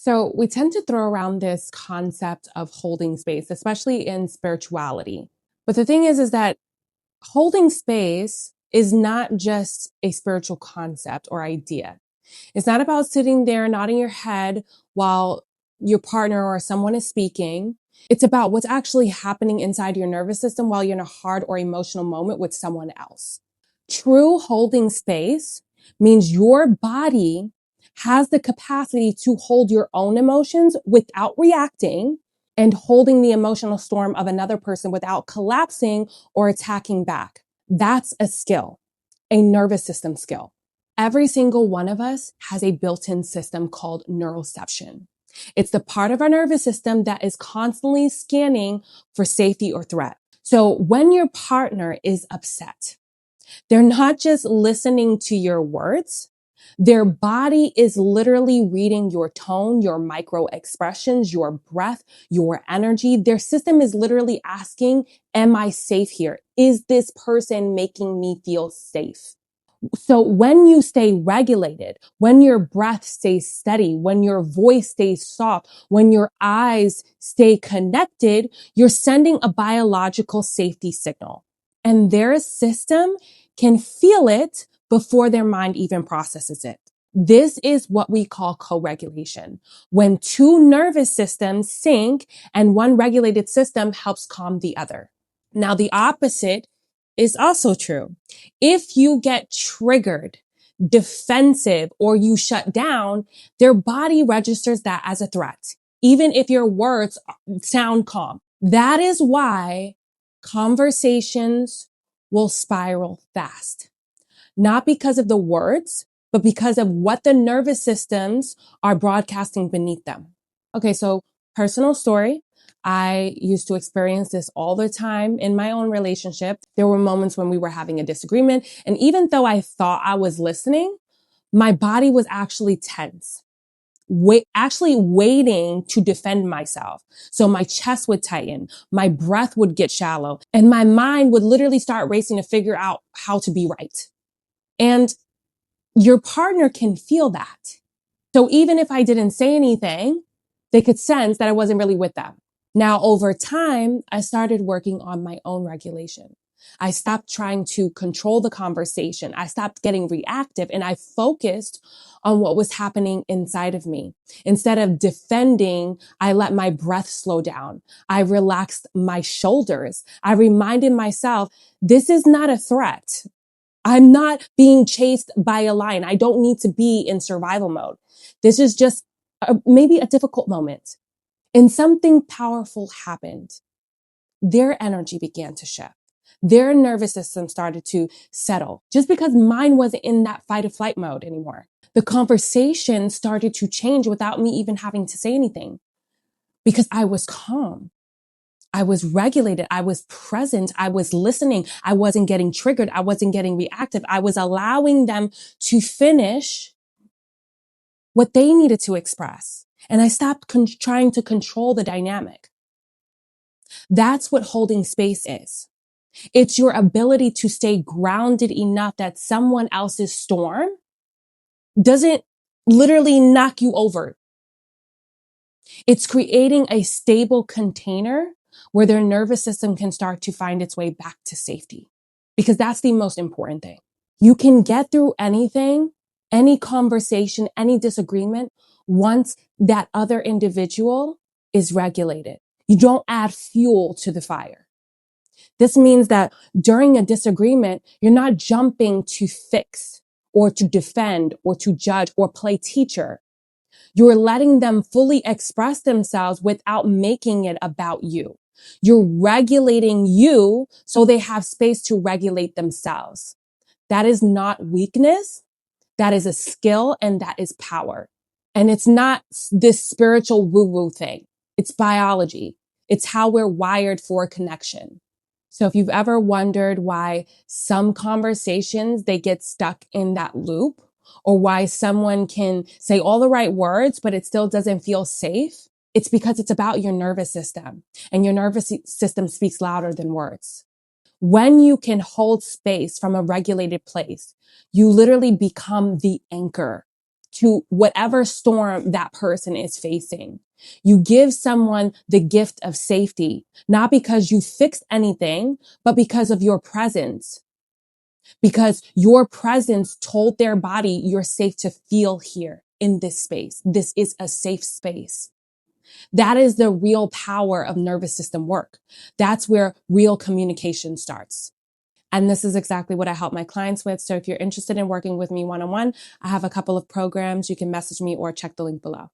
So we tend to throw around this concept of holding space, especially in spirituality. But the thing is that holding space is not just a spiritual concept or idea. It's not about sitting there nodding your head while your partner or someone is speaking. It's about what's actually happening inside your nervous system while you're in a hard or emotional moment with someone else. True holding space means your body has the capacity to hold your own emotions without reacting and holding the emotional storm of another person without collapsing or attacking back. That's a skill, a nervous system skill. Every single one of us has a built-in system called neuroception. It's the part of our nervous system that is constantly scanning for safety or threat. So when your partner is upset, they're not just listening to your words. Their body is literally reading your tone, your micro expressions, your breath, your energy. Their system is literally asking, am I safe here? Is this person making me feel safe? So when you stay regulated, when your breath stays steady, when your voice stays soft, when your eyes stay connected, you're sending a biological safety signal. And their system can feel it before their mind even processes it. This is what we call co-regulation. When two nervous systems sync and one regulated system helps calm the other. Now, the opposite is also true. If you get triggered, defensive, or you shut down, their body registers that as a threat, even if your words sound calm. That is why conversations will spiral fast. Not because of the words, but because of what the nervous systems are broadcasting beneath them. Okay, so personal story. I used to experience this all the time in my own relationship. There were moments when we were having a disagreement. And even though I thought I was listening, my body was actually tense, actually waiting to defend myself. So my chest would tighten, my breath would get shallow, and my mind would literally start racing to figure out how to be right. And your partner can feel that. So even if I didn't say anything, they could sense that I wasn't really with them. Now, over time, I started working on my own regulation. I stopped trying to control the conversation. I stopped getting reactive and I focused on what was happening inside of me. Instead of defending, I let my breath slow down. I relaxed my shoulders. I reminded myself, this is not a threat. I'm not being chased by a lion. I don't need to be in survival mode. This is just maybe a difficult moment. And something powerful happened. Their energy began to shift. Their nervous system started to settle just because mine wasn't in that fight or flight mode anymore. The conversation started to change without me even having to say anything because I was calm. I was regulated. I was present. I was listening. I wasn't getting triggered. I wasn't getting reactive. I was allowing them to finish what they needed to express. And I stopped trying to control the dynamic. That's what holding space is. It's your ability to stay grounded enough that someone else's storm doesn't literally knock you over. It's creating a stable container where their nervous system can start to find its way back to safety. Because that's the most important thing. You can get through anything, any conversation, any disagreement once that other individual is regulated. You don't add fuel to the fire. This means that during a disagreement, you're not jumping to fix or to defend or to judge or play teacher. You're letting them fully express themselves without making it about you. You're regulating you so they have space to regulate themselves. That is not weakness. That is a skill and that is power. And it's not this spiritual woo-woo thing. It's biology. It's how we're wired for connection. So if you've ever wondered why some conversations, they get stuck in that loop, or why someone can say all the right words, but it still doesn't feel safe, it's because it's about your nervous system, and your nervous system speaks louder than words. When you can hold space from a regulated place, you literally become the anchor. to whatever storm that person is facing. You give someone the gift of safety, not because you fixed anything, but because of your presence. Because your presence told their body you're safe to feel here in this space. This is a safe space. That is the real power of nervous system work. That's where real communication starts. And this is exactly what I help my clients with. So if you're interested in working with me one-on-one, I have a couple of programs. You can message me or check the link below.